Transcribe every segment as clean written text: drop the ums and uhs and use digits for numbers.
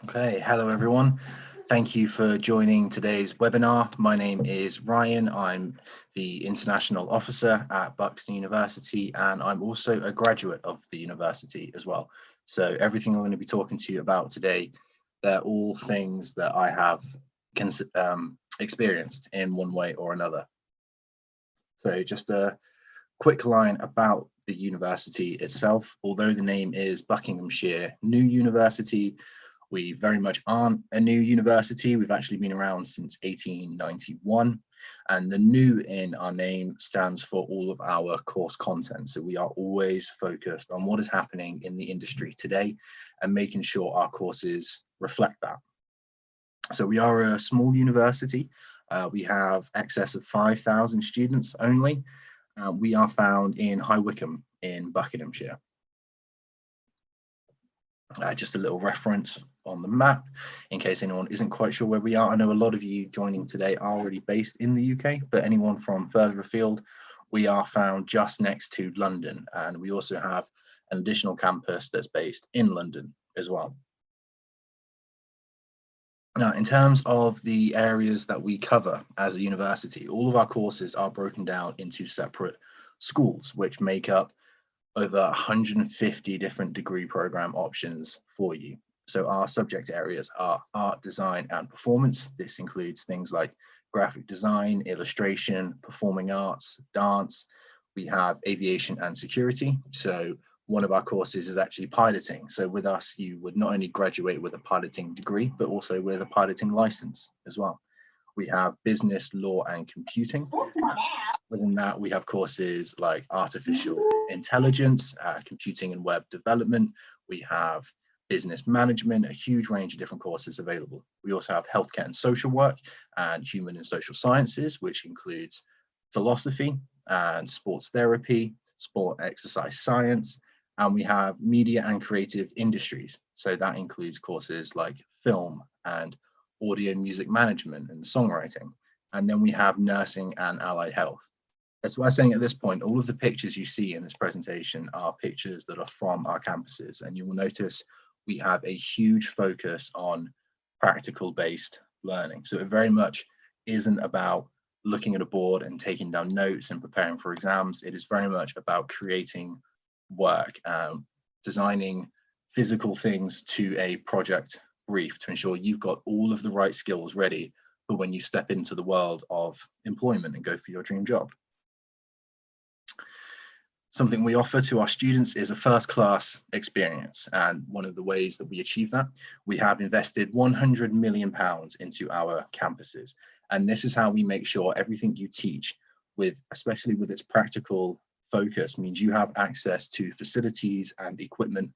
Okay, hello everyone. Thank you for joining today's webinar. My name is Ryan. I'm the International Officer at Buxton University, and I'm also a graduate of the university as well. So everything I'm going to be talking to you about today, they're all things that I have experienced in one way or another. So just a quick line about the university itself. Although the name is Buckinghamshire New University, we very much aren't a new university. We've actually been around since 1891, and the new in our name stands for all of our course content. So we are always focused on what is happening in the industry today and making sure our courses reflect that. So we are a small university. We have excess of 5,000 students only. We are found in High Wycombe in Buckinghamshire. Just a little reference on the map in case anyone isn't quite sure where we are. I know a lot of you joining today are already based in the UK, but anyone from further afield, we are found just next to London, and we also have an additional campus that's based in London as well. Now, in terms of the areas that we cover as a university, all of our courses are broken down into separate schools, which make up over 150 different degree program options for you. So our subject areas are art, design, and performance. This includes things like graphic design, illustration, performing arts, dance. We have aviation and security. So one of our courses is actually piloting. So with us, you would not only graduate with a piloting degree, but also with a piloting license as well. We have business, law, and computing. Within that, we have courses like artificial intelligence, computing and web development. We have business management, a huge range of different courses available. We also have healthcare and social work and human and social sciences, which includes philosophy and sports therapy, sport exercise science, and we have media and creative industries. So that includes courses like film and audio and music management and songwriting. And then we have nursing and allied health. As we're saying at this point, all of the pictures you see in this presentation are pictures that are from our campuses, and you will notice we have a huge focus on practical-based learning. So it very much isn't about looking at a board and taking down notes and preparing for exams. It is very much about creating work, designing physical things to a project brief to ensure you've got all of the right skills ready for when you step into the world of employment and go for your dream job. Something we offer to our students is a first-class experience, and one of the ways that we achieve that, we have invested £100 million into our campuses, and this is how we make sure everything you teach, especially with its practical focus, means you have access to facilities and equipment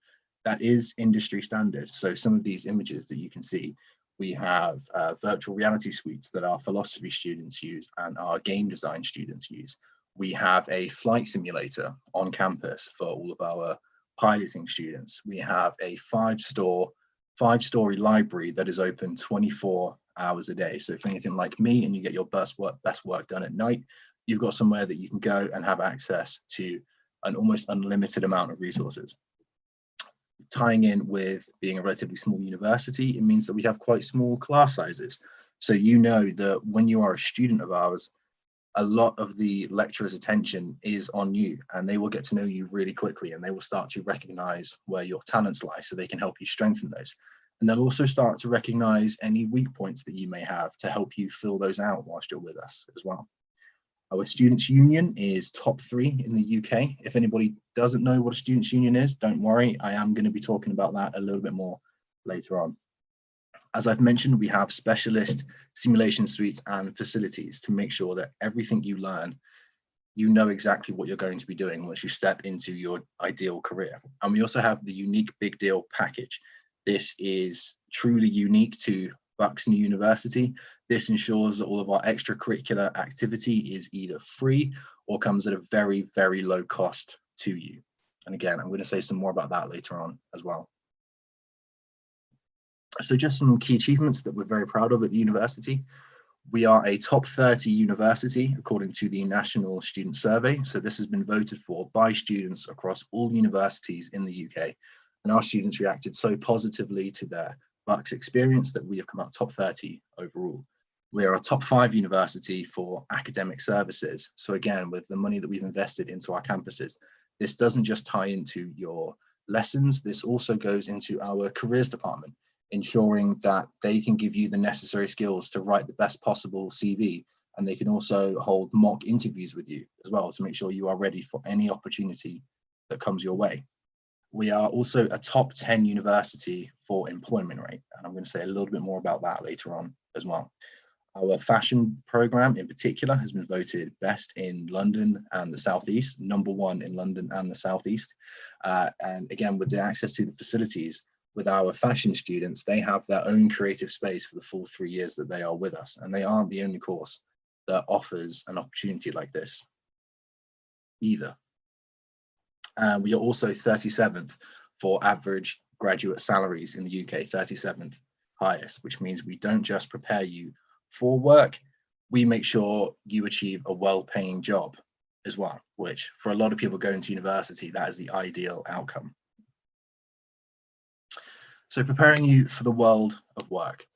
that is industry standard. So some of these images that you can see, we have virtual reality suites that our philosophy students use and our game design students use. We have a flight simulator on campus for all of our piloting students. We have a five-story library that is open 24 hours a day. So if you're anything like me and you get your best work done at night, you've got somewhere that you can go and have access to an almost unlimited amount of resources. Tying in with being a relatively small university, it means that we have quite small class sizes. So you know that when you are a student of ours, a lot of the lecturer's attention is on you, and they will get to know you really quickly, and they will start to recognize where your talents lie so they can help you strengthen those. And they'll also start to recognize any weak points that you may have to help you fill those out whilst you're with us as well. Our Students' Union is top 3 in the UK. If anybody doesn't know what a Students' Union is, don't worry, I am going to be talking about that a little bit more later on. As I've mentioned, we have specialist simulation suites and facilities to make sure that everything you learn, you know exactly what you're going to be doing once you step into your ideal career. And we also have the unique big deal package. This is truly unique to Buxton University. This ensures that all of our extracurricular activity is either free or comes at a very, very low cost to you. And again, I'm going to say some more about that later on as well. So just some key achievements that we're very proud of at the university. We are a top 30 university according to the National Student Survey. So this has been voted for by students across all universities in the UK. And our students reacted so positively to their Bucks experience that we have come out top 30 overall. We are a top 5 university for academic services. So again, with the money that we've invested into our campuses, this doesn't just tie into your lessons, this also goes into our careers department, ensuring that they can give you the necessary skills to write the best possible CV. And they can also hold mock interviews with you as well to make sure you are ready for any opportunity that comes your way. We are also a top 10 university for employment rate. And I'm going to say a little bit more about that later on as well. Our fashion program in particular has been voted best in London and the Southeast, #1 in London and the Southeast. And again, with the access to the facilities, with our fashion students, they have their own creative space for the full 3 years that they are with us. And they aren't the only course that offers an opportunity like this either. We are also 37th for average graduate salaries in the UK, 37th highest, which means we don't just prepare you for work, we make sure you achieve a well-paying job as well, which for a lot of people going to university, that is the ideal outcome. So preparing you for the world of work.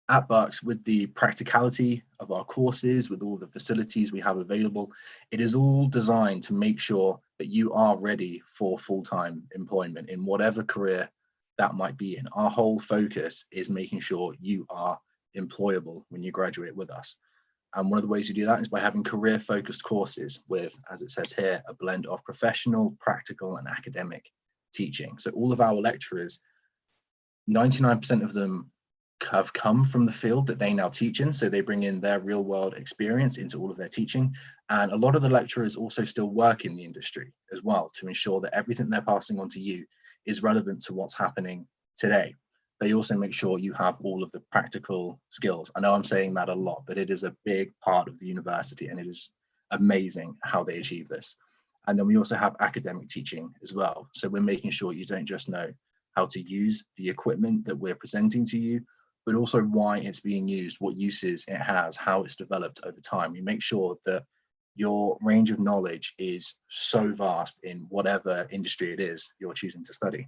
At Bucks, with the practicality of our courses, with all the facilities we have available, it is all designed to make sure that you are ready for full-time employment in whatever career that might be in. Our whole focus is making sure you are employable when you graduate with us. And one of the ways you do that is by having career-focused courses with, as it says here, a blend of professional, practical, and academic teaching. So all of our lecturers, 99% of them have come from the field that they now teach in, so they bring in their real world experience into all of their teaching. And a lot of the lecturers also still work in the industry as well to ensure that everything they're passing on to you is relevant to what's happening today. They also make sure you have all of the practical skills. I know I'm saying that a lot, but it is a big part of the university and it is amazing how they achieve this. And then we also have academic teaching as well. So we're making sure you don't just know how to use the equipment that we're presenting to you, but also why it's being used, what uses it has, how it's developed over time. We make sure that your range of knowledge is so vast in whatever industry it is you're choosing to study.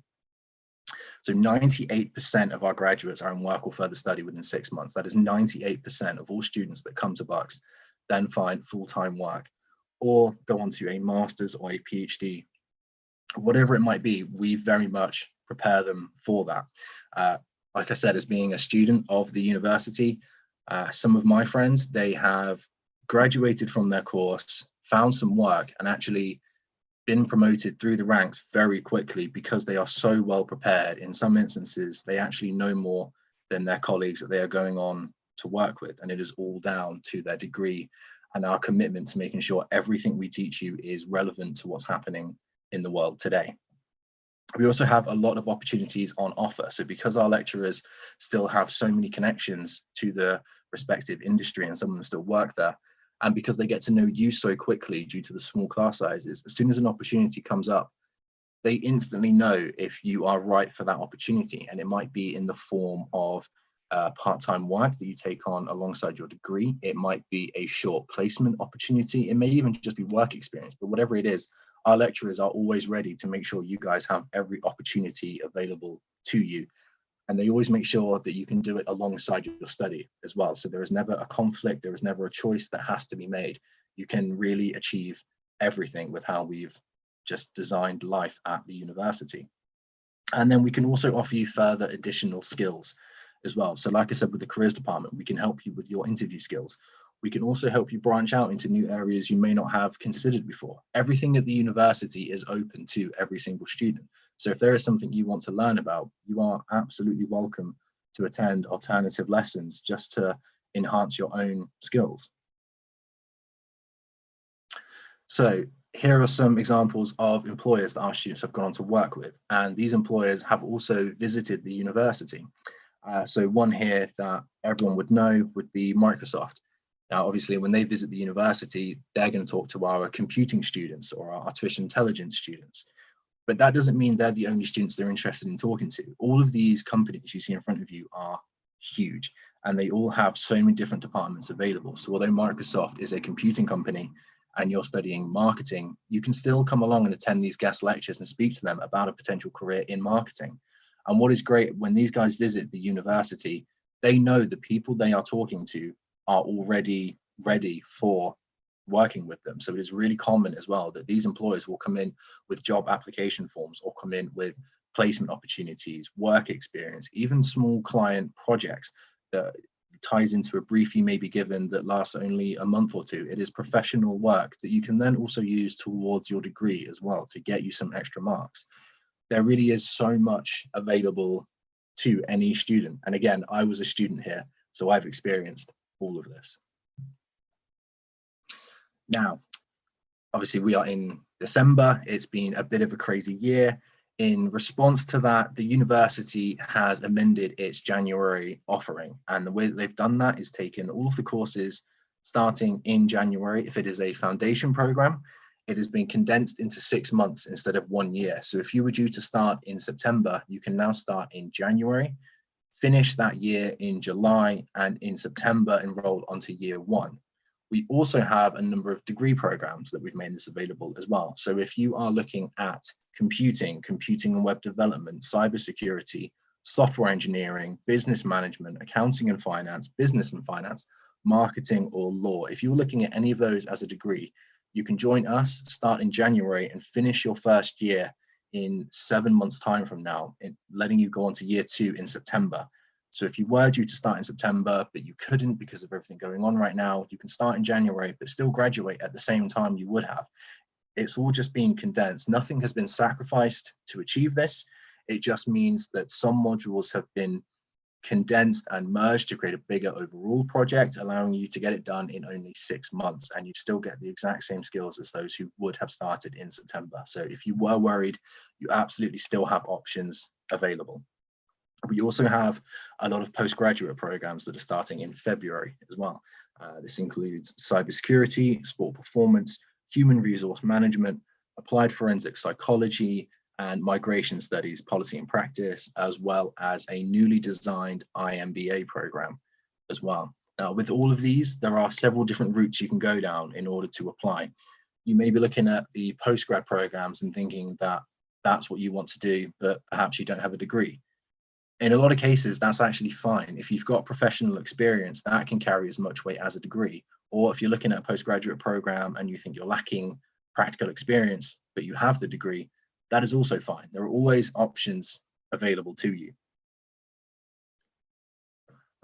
So 98% of our graduates are in work or further study within 6 months. That is 98% of all students that come to Bucks then find full-time work or go on to a master's or a PhD. Whatever it might be, we very much prepare them for that. Like I said, as being a student of the university, some of my friends, they have graduated from their course, found some work, and actually been promoted through the ranks very quickly because they are so well prepared. In some instances, they actually know more than their colleagues that they are going on to work with. And it is all down to their degree and our commitment to making sure everything we teach you is relevant to what's happening in the world today. We also have a lot of opportunities on offer. So because our lecturers still have so many connections to the respective industry and some of them still work there, and because they get to know you so quickly due to the small class sizes, as soon as an opportunity comes up, they instantly know if you are right for that opportunity. And it might be in the form of part-time work that you take on alongside your degree. It might be a short placement opportunity. It may even just be work experience, but whatever it is, our lecturers are always ready to make sure you guys have every opportunity available to you. And they always make sure that you can do it alongside your study as well. So there is never a conflict, there is never a choice that has to be made. You can really achieve everything with how we've just designed life at the university. And then we can also offer you further additional skills as well. So like I said, with the careers department, we can help you with your interview skills. We can also help you branch out into new areas you may not have considered before. Everything at the university is open to every single student. So if there is something you want to learn about, you are absolutely welcome to attend alternative lessons just to enhance your own skills. So here are some examples of employers that our students have gone on to work with. And these employers have also visited the university. So one here that everyone would know would be Microsoft. Now, obviously, when they visit the university, they're going to talk to our computing students or our artificial intelligence students. But that doesn't mean they're the only students they're interested in talking to. All of these companies you see in front of you are huge, and they all have so many different departments available. So although Microsoft is a computing company and you're studying marketing, you can still come along and attend these guest lectures and speak to them about a potential career in marketing. And what is great, when these guys visit the university, they know the people they are talking to are already ready for working with them. So it is really common as well that these employers will come in with job application forms or come in with placement opportunities, work experience, even small client projects that ties into a brief you may be given that lasts only a month or two. It is professional work that you can then also use towards your degree as well to get you some extra marks. There really is so much available to any student. And again, I was a student here, so I've experienced all of this. Now, obviously we are in December. It's been a bit of a crazy year. In response to that, the university has amended its January offering. And the way that they've done that is taken all of the courses starting in January. If it is a foundation program, it has been condensed into 6 months instead of 1 year. So if you were due to start in September, you can now start in January, finish that year in July, and in September enroll onto year 1. We also have a number of degree programs that we've made this available as well. So if you are looking at computing and web development, cybersecurity, software engineering, business management, accounting and finance, business and finance, marketing, or law, if you're looking at any of those as a degree, you can join us, start in January, and finish your first year in 7 months' time from now, letting you go on to year 2 in September. So if you were due to start in September, but you couldn't because of everything going on right now, you can start in January, but still graduate at the same time you would have. It's all just being condensed. Nothing has been sacrificed to achieve this. It just means that some modules have been condensed and merged to create a bigger overall project, allowing you to get it done in only 6 months, and you still get the exact same skills as those who would have started in September. So if you were worried, you absolutely still have options available. We also have a lot of postgraduate programs that are starting in February as well. This includes cybersecurity, sport performance, human resource management, applied forensic psychology, and migration studies, policy and practice, as well as a newly designed IMBA program as well. Now, with all of these, there are several different routes you can go down in order to apply. You may be looking at the postgrad programs and thinking that that's what you want to do, but perhaps you don't have a degree. In a lot of cases, that's actually fine. If you've got professional experience, that can carry as much weight as a degree. Or if you're looking at a postgraduate program and you think you're lacking practical experience, but you have the degree, that is also fine. There are always options available to you.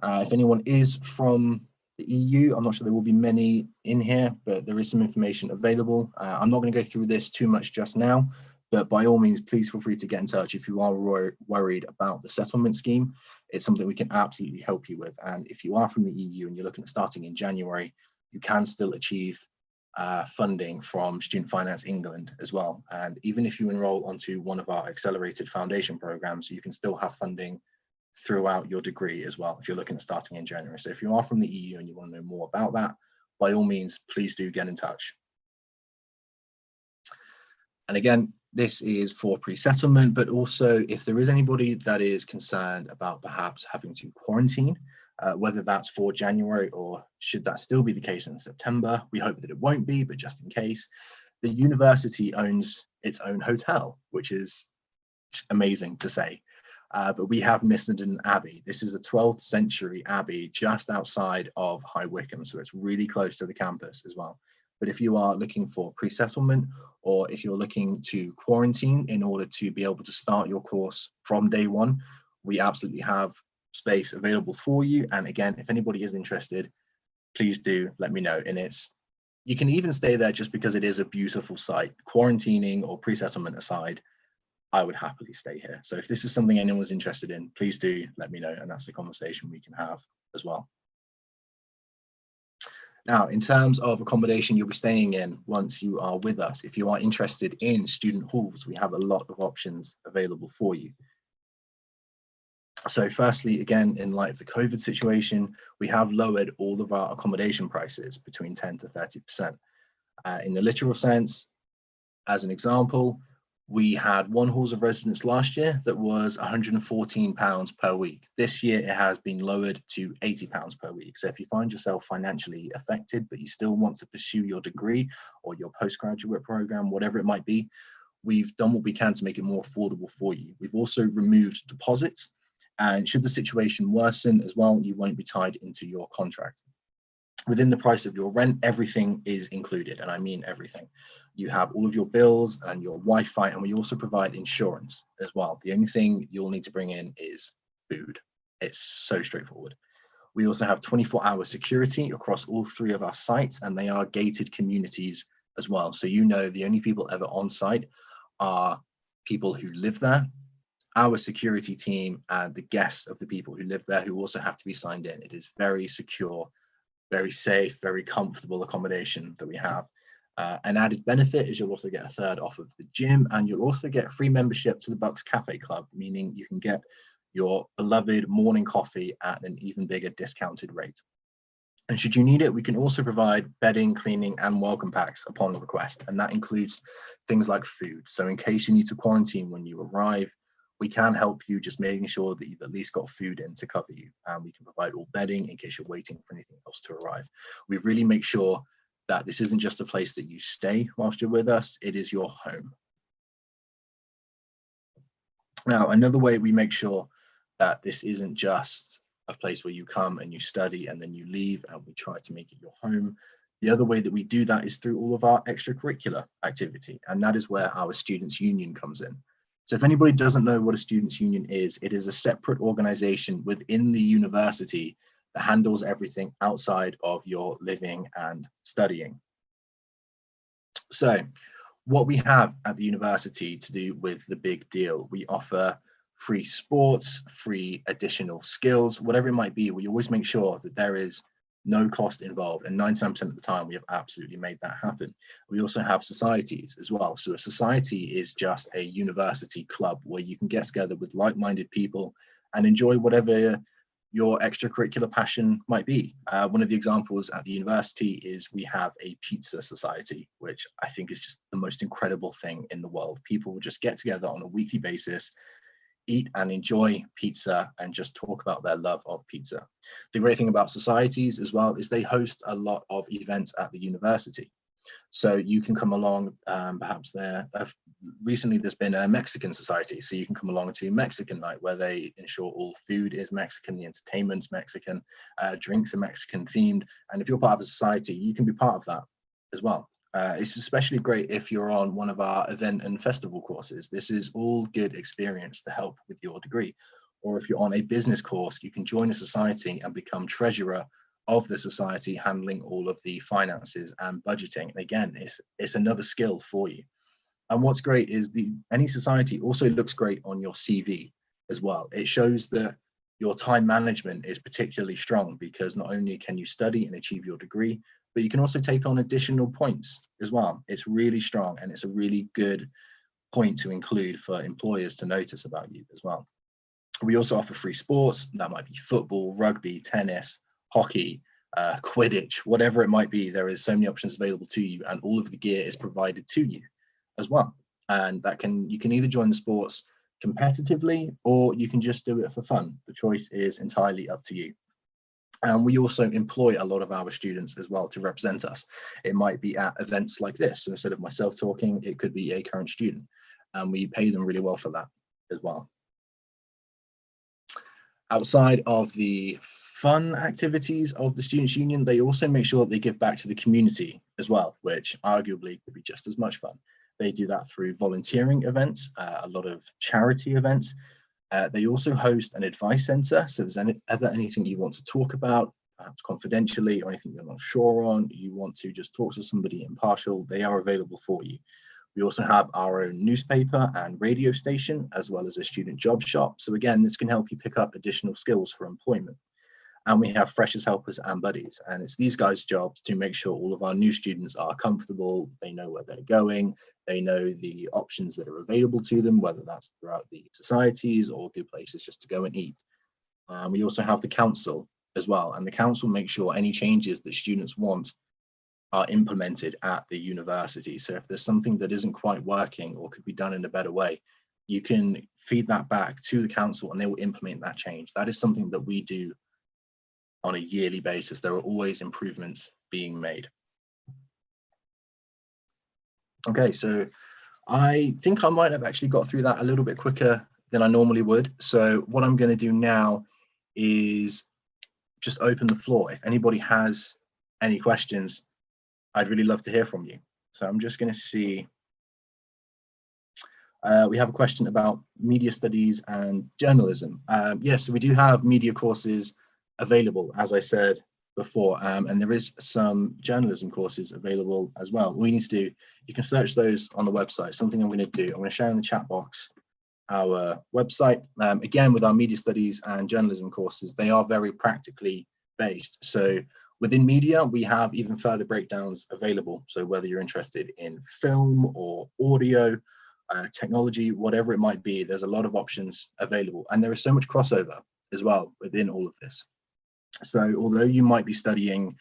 If anyone is from the EU, I'm not sure there will be many in here, but there is some information available. I'm not going to go through this too much just now, but by all means, please feel free to get in touch if you are worried about the settlement scheme. It's something we can absolutely help you with. And if you are from the EU and you're looking at starting in January, you can still achieve funding from Student Finance England as well. And even if you enroll onto one of our accelerated foundation programs, you can still have funding throughout your degree as well if you're looking at starting in January. So if you are from the EU and you want to know more about that, by all means, please do get in touch. And again, this is for pre-settlement, but also if there is anybody that is concerned about perhaps having to quarantine, whether that's for January or should that still be the case in September, we hope that it won't be, but just in case, the university owns its own hotel, which is just amazing to say. But we have Missenden Abbey. This is a 12th century abbey just outside of High Wycombe, so it's really close to the campus as well. But if you are looking for pre-settlement, or if you're looking to quarantine in order to be able to start your course from day one, we absolutely have space available for you. And again, if anybody is interested, please do let me know. And you can even stay there just because it is a beautiful site. Quarantining or pre-settlement aside, I would happily stay here. So if this is something anyone's interested in, please do let me know. And that's a conversation we can have as well. Now, in terms of accommodation you'll be staying in once you are with us, if you are interested in student halls, we have a lot of options available for you. So firstly, again, in light of the COVID situation, we have lowered all of our accommodation prices between 10 to 30%. In the literal sense, as an example, we had one halls of residence last year that was £114 per week. This year, it has been lowered to £80 per week. So if you find yourself financially affected, but you still want to pursue your degree or your postgraduate program, whatever it might be, we've done what we can to make it more affordable for you. We've also removed deposits, and should the situation worsen as well, you won't be tied into your contract. Within the price of your rent, everything is included, and I mean everything. You have all of your bills and your Wi-Fi, and we also provide insurance as well. The only thing you'll need to bring in is food. It's so straightforward. We also have 24-hour security across all 3 of our sites, and they are gated communities as well. So you know the only people ever on site are people who live there, our security team, and the guests of the people who live there, who also have to be signed in. It is very secure, very safe, very comfortable accommodation that we have. An added benefit is you'll also get a third off of the gym, and you'll also get free membership to the Bucks Cafe Club, meaning you can get your beloved morning coffee at an even bigger discounted rate. And should you need it, we can also provide bedding, cleaning, and welcome packs upon request. And that includes things like food. So in case you need to quarantine when you arrive, we can help you, just making sure that you've at least got food in to cover you. And we can provide all bedding in case you're waiting for anything else to arrive. We really make sure that this isn't just a place that you stay whilst you're with us, it is your home. Now, another way we make sure that this isn't just a place where you come and you study and then you leave, and we try to make it your home. The other way that we do that is through all of our extracurricular activity, and that is where our students' union comes in. So if anybody doesn't know what a students' union is, it is a separate organization within the university that handles everything outside of your living and studying. So what we have at the university to do with the big deal, we offer free sports, free additional skills, whatever it might be. We always make sure that there is no cost involved, and 99% of the time we have absolutely made that happen. We also have societies as well. So a society is just a university club where you can get together with like-minded people and enjoy whatever your extracurricular passion might be. One of the examples at the university is we have a pizza society, which I think is just the most incredible thing in the world. People will just get together on a weekly basis, eat and enjoy pizza, and just talk about their love of pizza. The great thing about societies as well is they host a lot of events at the university. So you can come along, perhaps there, recently there's been a Mexican society, so you can come along to Mexican night where they ensure all food is Mexican, the entertainment's Mexican, drinks are Mexican themed, and if you're part of a society, you can be part of that as well. It's especially great if you're on one of our event and festival courses. This is all good experience to help with your degree. Or if you're on a business course, you can join a society and become treasurer of the society, handling all of the finances and budgeting. And again, it's another skill for you. And what's great is any society also looks great on your CV as well. It shows that your time management is particularly strong, because not only can you study and achieve your degree, but you can also take on additional points as well. It's really strong, and it's a really good point to include for employers to notice about you as well. We also offer free sports. That might be football, rugby, tennis, hockey, Quidditch, whatever it might be. There is so many options available to you, and all of the gear is provided to you as well. And you can either join the sports competitively, or you can just do it for fun. The choice is entirely up to you. And we also employ a lot of our students as well to represent us. It might be at events like this. So instead of myself talking, it could be a current student, and we pay them really well for that as well. Outside of the fun activities of the Students' Union, they also make sure that they give back to the community as well, which arguably could be just as much fun. They do that through volunteering events, a lot of charity events. They also host an advice center. So if there's ever anything you want to talk about, perhaps confidentially, or anything you're not sure on, you want to just talk to somebody impartial, they are available for you. We also have our own newspaper and radio station, as well as a student job shop. So again, this can help you pick up additional skills for employment. And we have freshers, helpers, and buddies. And it's these guys' jobs to make sure all of our new students are comfortable, they know where they're going, they know the options that are available to them, whether that's throughout the societies or good places just to go and eat. We also have the council as well, and the council makes sure any changes that students want are implemented at the university. So if there's something that isn't quite working or could be done in a better way, you can feed that back to the council and they will implement that change. That is something that we do on a yearly basis. There are always improvements being made. Okay, so I think I might have actually got through that a little bit quicker than I normally would. So what I'm going to do now is just open the floor. If anybody has any questions, I'd really love to hear from you. So I'm just going to see. We have a question about media studies and journalism. Yes, so we do have media courses available, as I said before, and there is some journalism courses available as well. All you need to do, you can search those on the website. Something I'm going to do, I'm going to share in the chat box our website. Again, with our media studies and journalism courses, they are very practically based. So within media, we have even further breakdowns available. So whether you're interested in film or audio, technology, whatever it might be, there's a lot of options available. And there is so much crossover as well within all of this. So although you might be studying,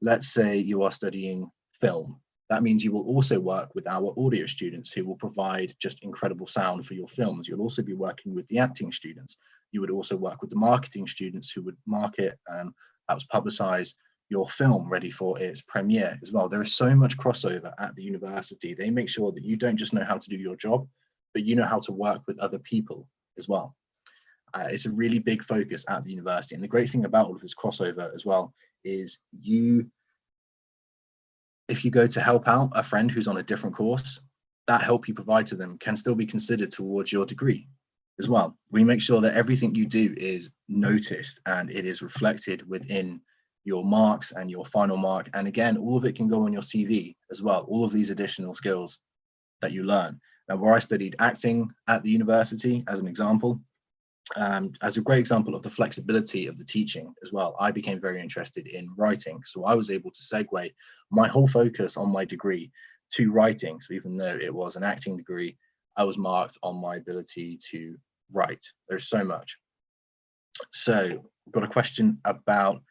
let's say you are studying film, that means you will also work with our audio students who will provide just incredible sound for your films. You'll also be working with the acting students. You would also work with the marketing students who would market and perhaps publicize your film ready for its premiere as well. There is so much crossover at the university. They make sure that you don't just know how to do your job, but you know how to work with other people as well. It's a really big focus at the university. And the great thing about all of this crossover as well is if you go to help out a friend who's on a different course, that help you provide to them can still be considered towards your degree as well. We make sure that everything you do is noticed and it is reflected within your marks and your final mark. And again, all of it can go on your CV as well, all of these additional skills that you learn. Now, where I studied acting at the university, as an example, as a great example of the flexibility of the teaching as well, I became very interested in writing. So I was able to segue my whole focus on my degree to writing. So even though it was an acting degree, I was marked on my ability to write. There's so much. So we've got a question about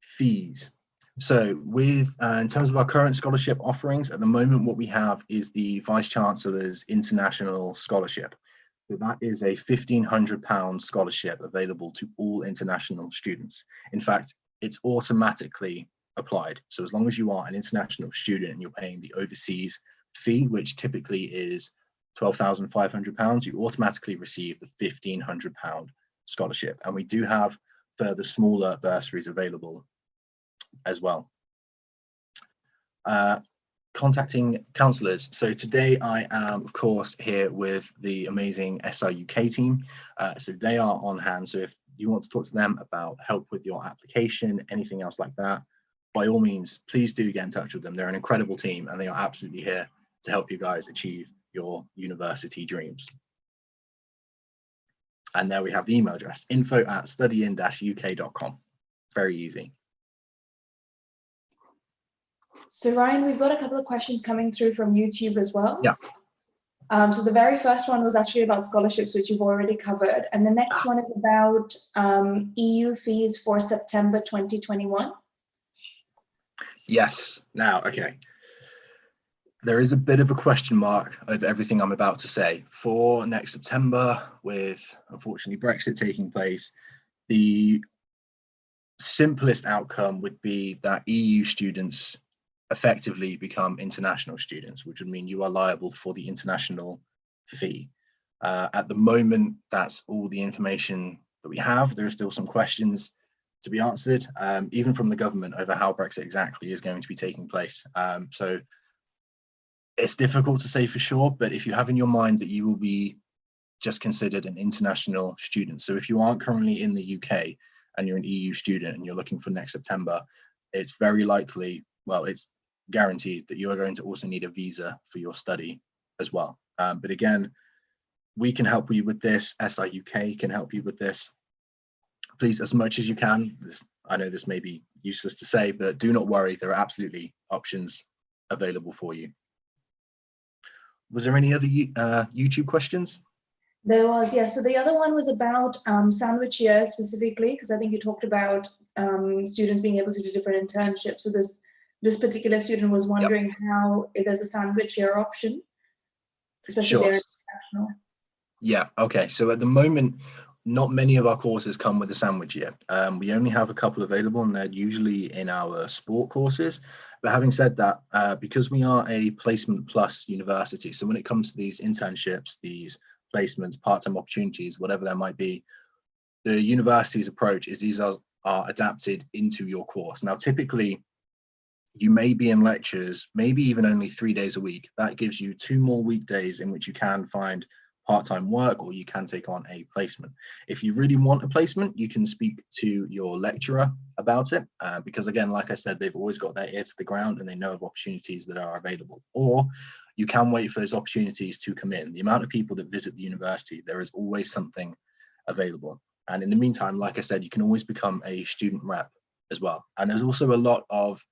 fees. So with in terms of our current scholarship offerings, at the moment, what we have is the Vice Chancellor's International Scholarship. So that is a £1,500 scholarship available to all international students. In fact, it's automatically applied. So as long as you are an international student and you're paying the overseas fee, which typically is £12,500, you automatically receive the £1,500 scholarship. And we do have further smaller bursaries available as well. Contacting counsellors. So today I am, of course, here with the amazing SIUK team. So they are on hand. So if you want to talk to them about help with your application, anything else like that, by all means, please do get in touch with them. They're an incredible team and they are absolutely here to help you guys achieve your university dreams. And there we have the email address, info@studyin-uk.com. Very easy. So Ryan, we've got a couple of questions coming through from YouTube as well. Yeah. So the very first one was actually about scholarships, which you've already covered. And the next one is about EU fees for September 2021. Yes. Now, okay. There is a bit of a question mark over everything I'm about to say. For next September, with unfortunately Brexit taking place, the simplest outcome would be that EU students effectively become international students, which would mean you are liable for the international fee. At the moment, that's all the information that we have. There are still some questions to be answered, even from the government, over how Brexit exactly is going to be taking place. So it's difficult to say for sure, but if you have in your mind that you will be just considered an international student, so if you aren't currently in the UK and you're an EU student and you're looking for next September, it's very likely, well, it's guaranteed that you are going to also need a visa for your study as well. But again, we can help you with this. SIUK can help you with this. Please, as much as you can. I know this may be useless to say, but do not worry. There are absolutely options available for you. Was there any other YouTube questions? There was, yeah. So the other one was about sandwich years specifically, because I think you talked about students being able to do different internships. So this particular student was wondering how, if there's a sandwich year option, especially if they're international. Yeah, okay. So at the moment, not many of our courses come with a sandwich year. We only have a couple available, and they're usually in our sport courses. But having said that, because we are a placement plus university, so when it comes to these internships, these placements, part-time opportunities, whatever there might be, the university's approach is these are adapted into your course. Now, typically, you may be in lectures, maybe even only 3 days a week. That gives you 2 more weekdays in which you can find part-time work, or you can take on a placement. If you really want a placement, you can speak to your lecturer about it, because again, like I said, they've always got their ear to the ground and they know of opportunities that are available. Or you can wait for those opportunities to come in. The amount of people that visit the university, there is always something available. And in the meantime, like I said, you can always become a student rep as well. And there's also a lot of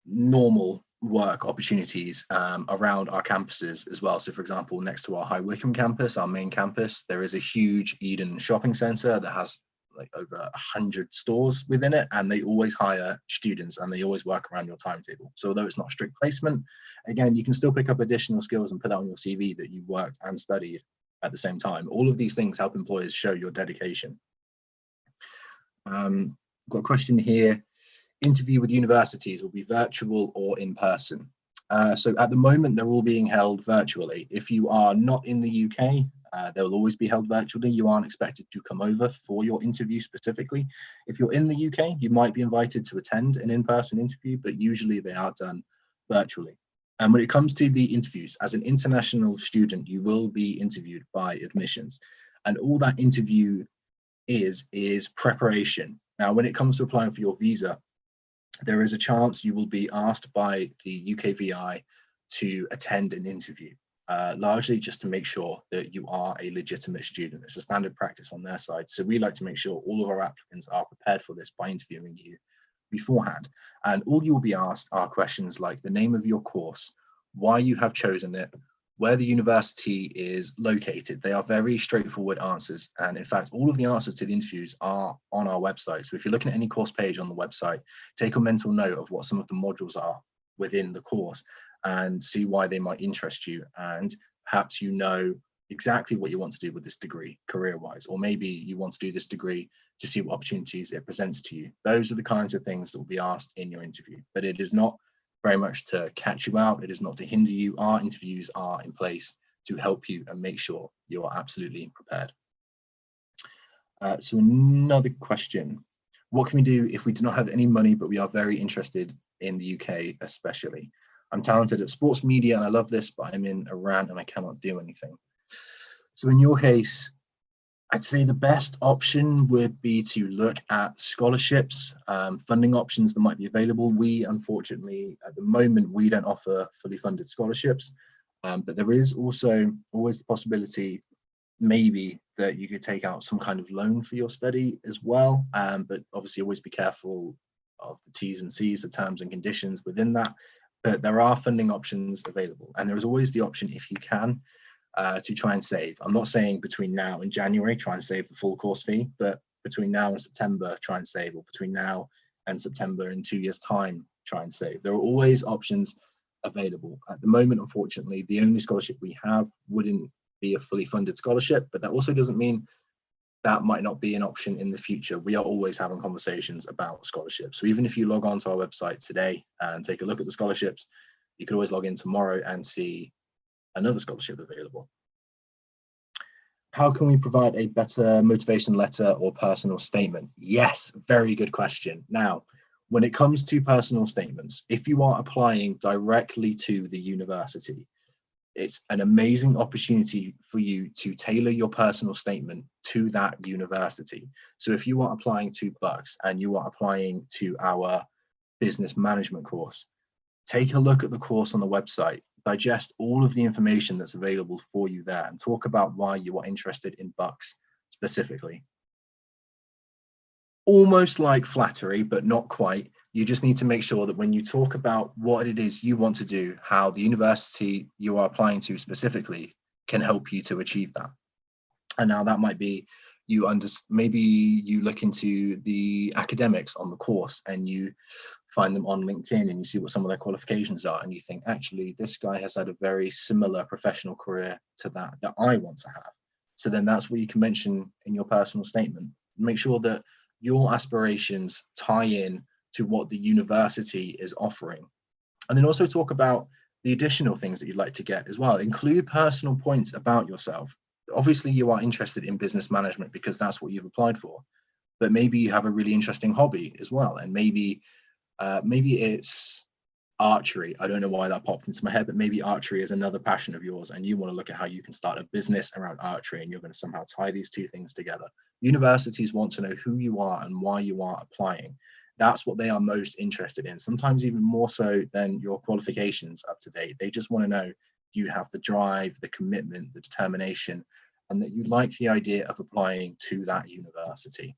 normal work opportunities around our campuses as well. So for example, next to our High Wycombe campus, our main campus, there is a huge Eden shopping centre that has like over 100 stores within it, and they always hire students and they always work around your timetable. So although it's not strict placement, again, you can still pick up additional skills and put out on your CV that you worked and studied at the same time. All of these things help employers show your dedication. Got a question here. Interview with universities will be virtual or in person? So at the moment, they're all being held virtually. If you are not in the UK, they'll always be held virtually. You aren't expected to come over for your interview specifically. If you're in the UK, you might be invited to attend an in-person interview, but usually they are done virtually. And when it comes to the interviews, as an international student, you will be interviewed by admissions. And all that interview is preparation. Now, when it comes to applying for your visa, there is a chance you will be asked by the UKVI to attend an interview, largely just to make sure that you are a legitimate student. It's a standard practice on their side. So we like to make sure all of our applicants are prepared for this by interviewing you beforehand. And all you will be asked are questions like the name of your course, why you have chosen it, where the university is located. They are very straightforward answers. And in fact, all of the answers to the interviews are on our website. So if you're looking at any course page on the website, take a mental note of what some of the modules are within the course and see why they might interest you. And perhaps you know exactly what you want to do with this degree career-wise, or maybe you want to do this degree to see what opportunities it presents to you. Those are the kinds of things that will be asked in your interview, but it is not very much to catch you out. It is not to hinder you. Our interviews are in place to help you and make sure you are absolutely prepared. So another question. What can we do if we do not have any money, but we are very interested in the UK especially? I'm talented at sports media and I love this, but I'm in Iran and I cannot do anything. So in your case, I'd say the best option would be to look at scholarships, funding options that might be available. We, unfortunately, at the moment, we don't offer fully funded scholarships, but there is also always the possibility maybe that you could take out some kind of loan for your study as well. But obviously always be careful of the T's and C's, the terms and conditions within that. But there are funding options available. And there is always the option, if you can, to try and save. I'm not saying between now and January, try and save the full course fee, but between now and September, try and save, or between now and September in 2 years' time, try and save. There are always options available. At the moment, unfortunately, the only scholarship we have wouldn't be a fully funded scholarship, but that also doesn't mean that might not be an option in the future. We are always having conversations about scholarships. So even if you log on to our website today and take a look at the scholarships, you could always log in tomorrow and see another scholarship available. How can we provide a better motivation letter or personal statement? Yes, very good question. Now, when it comes to personal statements, if you are applying directly to the university, it's an amazing opportunity for you to tailor your personal statement to that university. So if you are applying to Bucks and you are applying to our business management course, take a look at the course on the website, digest all of the information that's available for you there, and talk about why you are interested in Bucks specifically. Almost like flattery, but not quite. You just need to make sure that when you talk about what it is you want to do, how the university you are applying to specifically can help you to achieve that. And now that might be maybe you look into the academics on the course and you find them on LinkedIn and you see what some of their qualifications are and you think, actually, this guy has had a very similar professional career to that I want to have. So then that's what you can mention in your personal statement. Make sure that your aspirations tie in to what the university is offering. And then also talk about the additional things that you'd like to get as well. Include personal points about yourself. Obviously, you are interested in business management because that's what you've applied for, but maybe you have a really interesting hobby as well. And maybe it's archery. I don't know why that popped into my head, but maybe archery is another passion of yours and you want to look at how you can start a business around archery, and you're going to somehow tie these two things together. Universities want to know who you are and why you are applying. That's what they are most interested in, sometimes even more so than your qualifications up to date. They just want to know you have the drive, the commitment, the determination, and that you like the idea of applying to that university.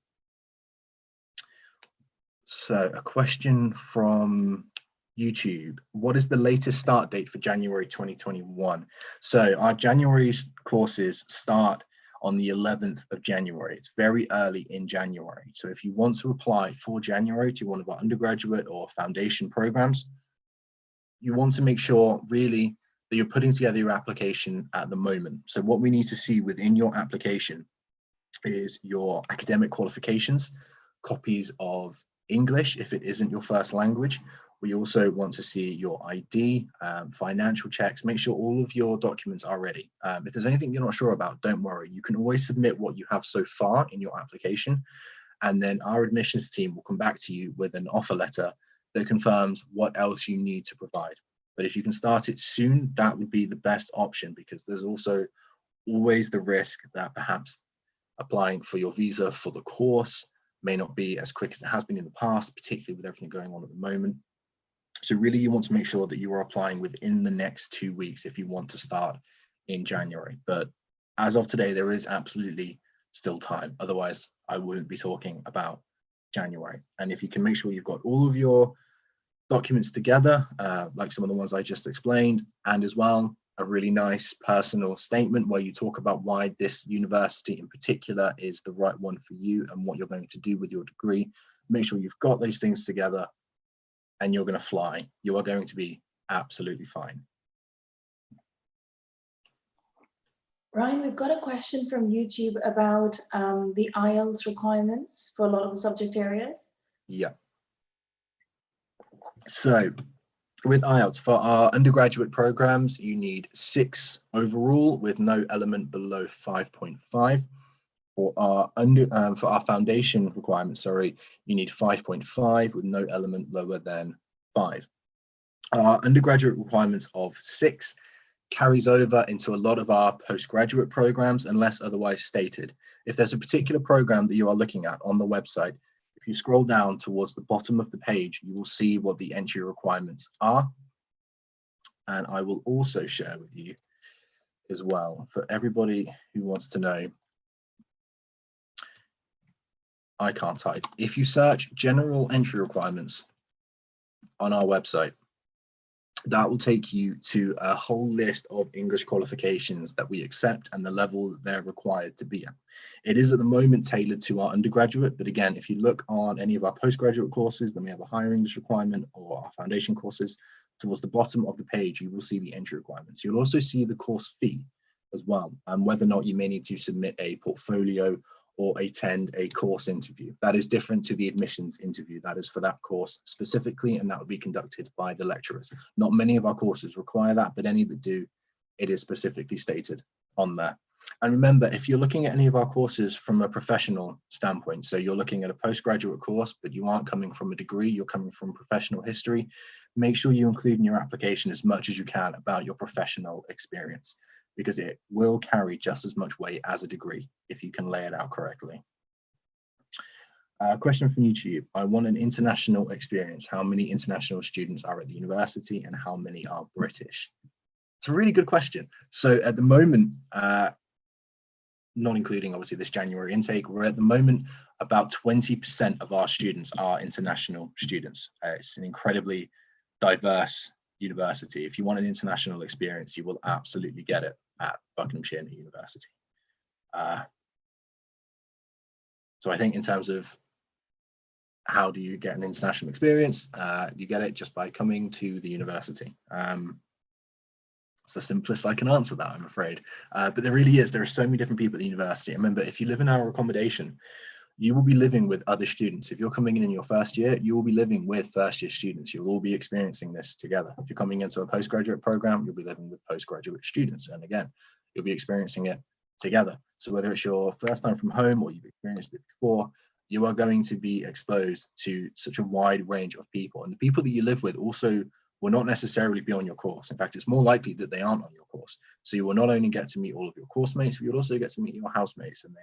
So a question from YouTube: what is the latest start date for January 2021? So our January courses start on the 11th of January. It's very early in January. So if you want to apply for January to one of our undergraduate or foundation programs, you want to make sure really that you're putting together your application at the moment. So what we need to see within your application is your academic qualifications, copies of English if it isn't your first language. We also want to see your ID, financial checks. Make sure all of your documents are ready. If there's anything you're not sure about, don't worry. You can always submit what you have so far in your application, and then our admissions team will come back to you with an offer letter that confirms what else you need to provide. But if you can start it soon, that would be the best option, because there's also always the risk that perhaps applying for your visa for the course may not be as quick as it has been in the past, particularly with everything going on at the moment. So really, you want to make sure that you are applying within the next 2 weeks if you want to start in January. But as of today, there is absolutely still time. Otherwise, I wouldn't be talking about January. And if you can make sure you've got all of your documents together, like some of the ones I just explained, and as well a really nice personal statement where you talk about why this university in particular is the right one for you and what you're going to do with your degree. Make sure you've got those things together and you're going to fly. You are going to be absolutely fine. Ryan, we've got a question from YouTube about the IELTS requirements for a lot of the subject areas. Yeah. So with IELTS, for our undergraduate programs, you need 6 overall with no element below 5.5. For our foundation requirements, you need 5.5 with no element lower than 5. Our undergraduate requirements of 6 carries over into a lot of our postgraduate programs unless otherwise stated. If there's a particular program that you are looking at on the website, if you scroll down towards the bottom of the page, you will see what the entry requirements are. And I will also share with you as well, for everybody who wants to know. I can't type. If you search general entry requirements on our website, that will take you to a whole list of English qualifications that we accept and the level that they're required to be at. It is at the moment tailored to our undergraduate, but again, if you look on any of our postgraduate courses, then we have a higher English requirement, or our foundation courses, towards the bottom of the page, you will see the entry requirements. You'll also see the course fee as well, and whether or not you may need to submit a portfolio or attend a course interview. That is different to the admissions interview. That is for that course specifically, and that will be conducted by the lecturers. Not many of our courses require that, but any that do, it is specifically stated on there. And remember, if you're looking at any of our courses from a professional standpoint, so you're looking at a postgraduate course, but you aren't coming from a degree, you're coming from professional history, make sure you include in your application as much as you can about your professional experience, because it will carry just as much weight as a degree if you can lay it out correctly. Question from YouTube: I want an international experience. How many international students are at the university and how many are British? It's a really good question. So at the moment, not including obviously this January intake, we're at the moment about 20% of our students are international students. It's an incredibly diverse university. If you want an international experience, you will absolutely get it at Buckinghamshire University. So I think in terms of how do you get an international experience, you get it just by coming to the university. It's the simplest I can answer that, I'm afraid. But there really is. There are so many different people at the university. Remember, if you live in our accommodation, you will be living with other students. If you're coming in your first year, you will be living with first year students. You'll all be experiencing this together. If you're coming into a postgraduate program, you'll be living with postgraduate students. And again, you'll be experiencing it together. So whether it's your first time from home or you've experienced it before, you are going to be exposed to such a wide range of people. And the people that you live with also will not necessarily be on your course. In fact, it's more likely that they aren't on your course. So you will not only get to meet all of your course mates, but you'll also get to meet your housemates. And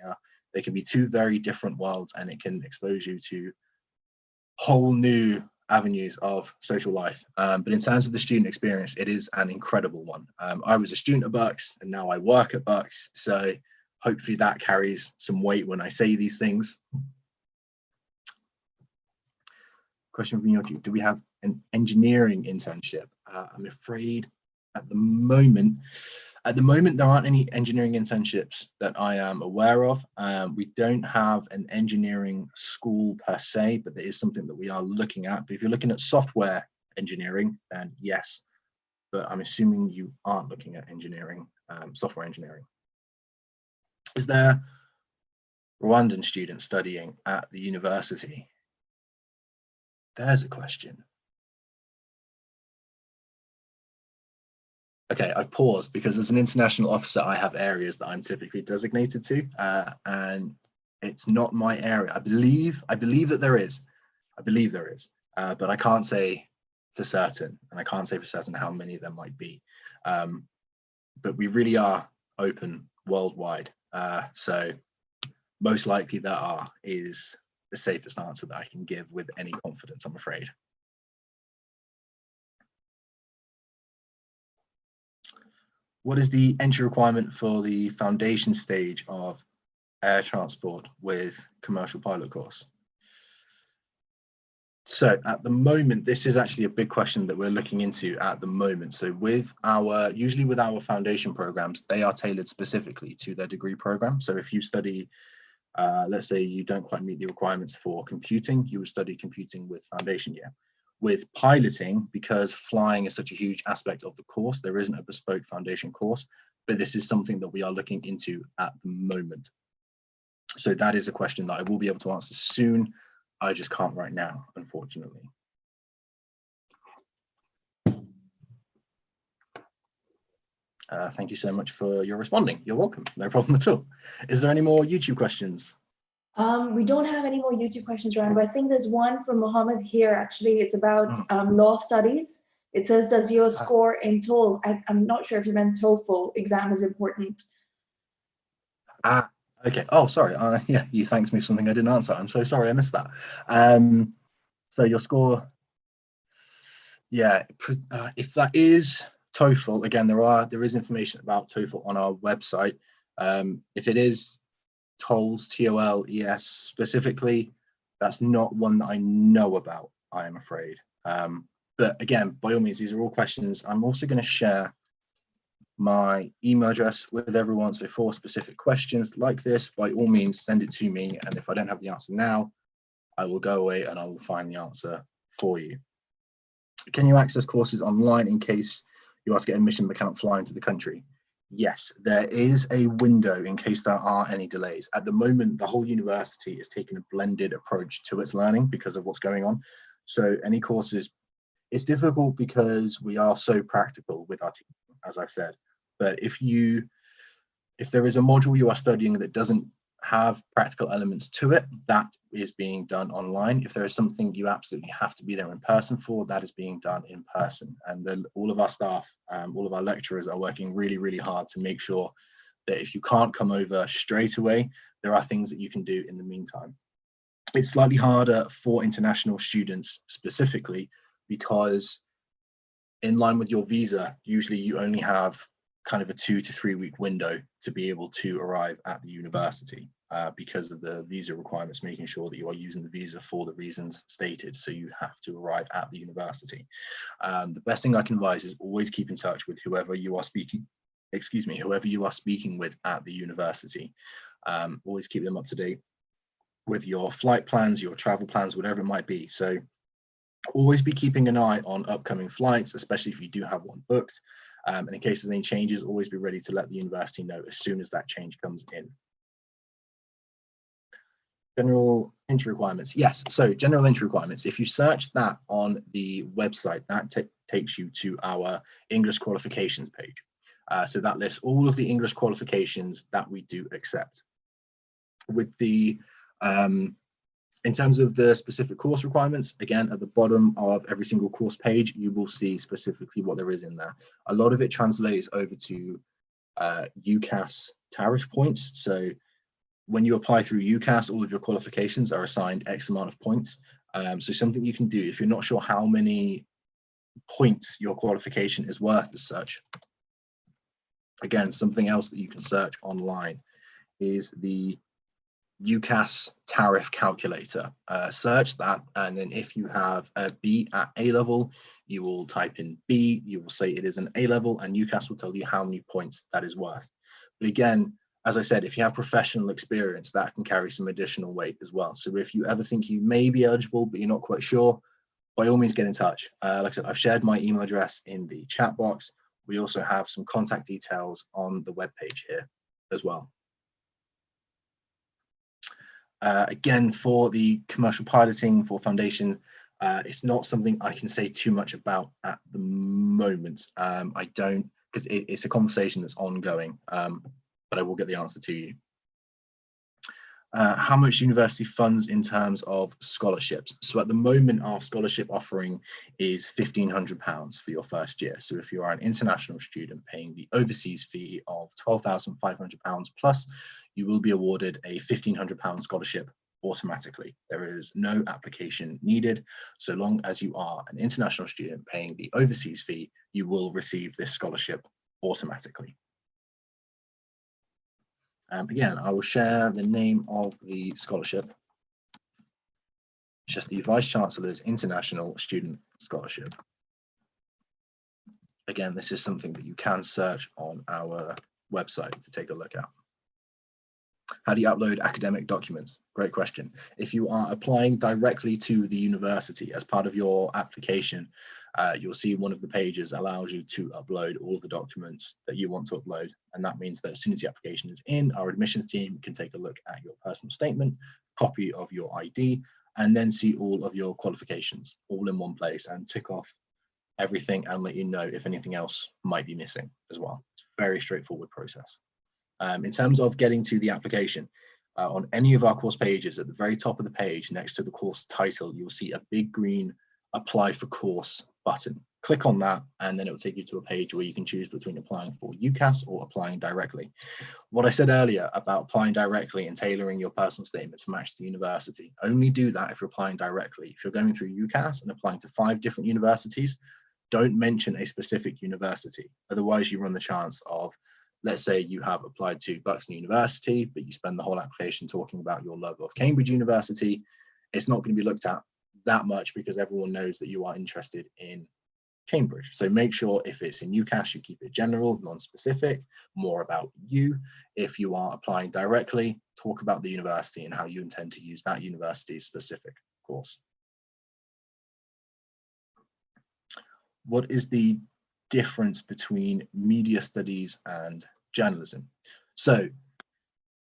they can be two very different worlds, and it can expose you to whole new avenues of social life. But in terms of the student experience, it is an incredible one. I was a student at Bucks and now I work at Bucks. So hopefully that carries some weight when I say these things. Question from your group, do we have an engineering internship? I'm afraid at the moment there aren't any engineering internships that I am aware of. We don't have an engineering school per se, but there is something that we are looking at. But if you're looking at software engineering, then yes, but I'm assuming you aren't looking at engineering, software engineering. Is there Rwandan students studying at the university? There's a question. Okay, I've paused because as an international officer, I have areas that I'm typically designated to, and it's not my area. I believe that there is. I believe there is, but I can't say for certain, and I can't say for certain how many there might be. But we really are open worldwide, so most likely there are is the safest answer that I can give with any confidence, I'm afraid. What is the entry requirement for the foundation stage of air transport with commercial pilot course? So at the moment, this is actually a big question that we're looking into at the moment. So usually with our foundation programs, they are tailored specifically to their degree program. So if you study, let's say you don't quite meet the requirements for computing, you would study computing with foundation year. With piloting, because flying is such a huge aspect of the course, there isn't a bespoke foundation course, but this is something that we are looking into at the moment. So that is a question that I will be able to answer soon. I just can't right now, unfortunately. Thank you so much for your responding. You're welcome. No problem at all. Is there any more YouTube questions? We don't have any more YouTube questions, Ryan, but I think there's one from Mohammed here. Actually, it's about law studies. It says, does your score in TOEFL, I'm not sure if you meant TOEFL exam is important. Okay. Oh, sorry. Yeah, you thanked me for something I didn't answer. I'm so sorry I missed that. So your score, yeah, if that is TOEFL, again, there is information about TOEFL on our website. If it is TOLS, TOLES specifically, that's not one that I know about, I am afraid. But again, by all means, these are all questions. I'm also going to share my email address with everyone. So for specific questions like this, by all means, send it to me. And if I don't have the answer now, I will go away and I will find the answer for you. Can you access courses online in case you are to get admission but cannot fly into the country? Yes, there is a window in case there are any delays. At the moment, the whole university is taking a blended approach to its learning because of what's going on. So any courses, it's difficult because we are so practical with our teaching, as I've said. But if there is a module you are studying that doesn't have practical elements to it, that is being done online. If there is something you absolutely have to be there in person for, that is being done in person. And then all of our staff, all of our lecturers are working really, really hard to make sure that if you can't come over straight away, there are things that you can do in the meantime. It's slightly harder for international students specifically because in line with your visa, usually you only have kind of a 2 to 3 week window to be able to arrive at the university because of the visa requirements, making sure that you are using the visa for the reasons stated. So you have to arrive at the university. The best thing I can advise is always keep in touch with whoever you are speaking with at the university. Always keep them up to date with your flight plans, your travel plans, whatever it might be. So always be keeping an eye on upcoming flights, especially if you do have one booked. And in case of any changes, always be ready to let the university know as soon as that change comes in. General entry requirements. Yes, so general entry requirements. If you search that on the website, that takes you to our English qualifications page. So that lists all of the English qualifications that we do accept. With the, in terms of the specific course requirements, again, at the bottom of every single course page, you will see specifically what there is in there. A lot of it translates over to UCAS tariff points. So when you apply through UCAS, all of your qualifications are assigned X amount of points. So something you can do if you're not sure how many points your qualification is worth as such. Again, something else that you can search online is the UCAS tariff calculator. Search that, and then if you have a B at A level, you will type in B, you will say it is an A level, and UCAS will tell you how many points that is worth. But again, as I said, if you have professional experience, that can carry some additional weight as well. So if you ever think you may be eligible, but you're not quite sure, by all means get in touch. Like I said, I've shared my email address in the chat box. We also have some contact details on the webpage here as well. Again, for the commercial piloting for foundation, it's not something I can say too much about at the moment. I don't, because it's a conversation that's ongoing, but I will get the answer to you. How much university funds in terms of scholarships? So at the moment, our scholarship offering is £1,500 for your first year. So if you are an international student paying the overseas fee of £12,500 plus, you will be awarded a £1,500 scholarship automatically. There is no application needed. So long as you are an international student paying the overseas fee, you will receive this scholarship automatically. Again, I will share the name of the scholarship. It's just the Vice Chancellor's International Student Scholarship. Again, this is something that you can search on our website to take a look at. How do you upload academic documents? Great question. If you are applying directly to the university as part of your application, you'll see one of the pages allows you to upload all of the documents that you want to upload. And that means that as soon as the application is in, our admissions team can take a look at your personal statement, copy of your ID, and then see all of your qualifications all in one place and tick off everything and let you know if anything else might be missing as well. It's a very straightforward process. In terms of getting to the application, on any of our course pages, at the very top of the page, next to the course title, you'll see a big green apply for course button. Click on that, and then it will take you to a page where you can choose between applying for UCAS or applying directly. What I said earlier about applying directly and tailoring your personal statement to match the university, only do that if you're applying directly. If you're going through UCAS and applying to 5 different universities, don't mention a specific university. Otherwise, you run the chance of, let's say you have applied to Buxton University, but you spend the whole application talking about your love of Cambridge University. It's not going to be looked at that much because everyone knows that you are interested in Cambridge. So make sure if it's in UCAS, you keep it general, non-specific, more about you. If you are applying directly, talk about the university and how you intend to use that university's specific course. What is the difference between media studies and journalism? So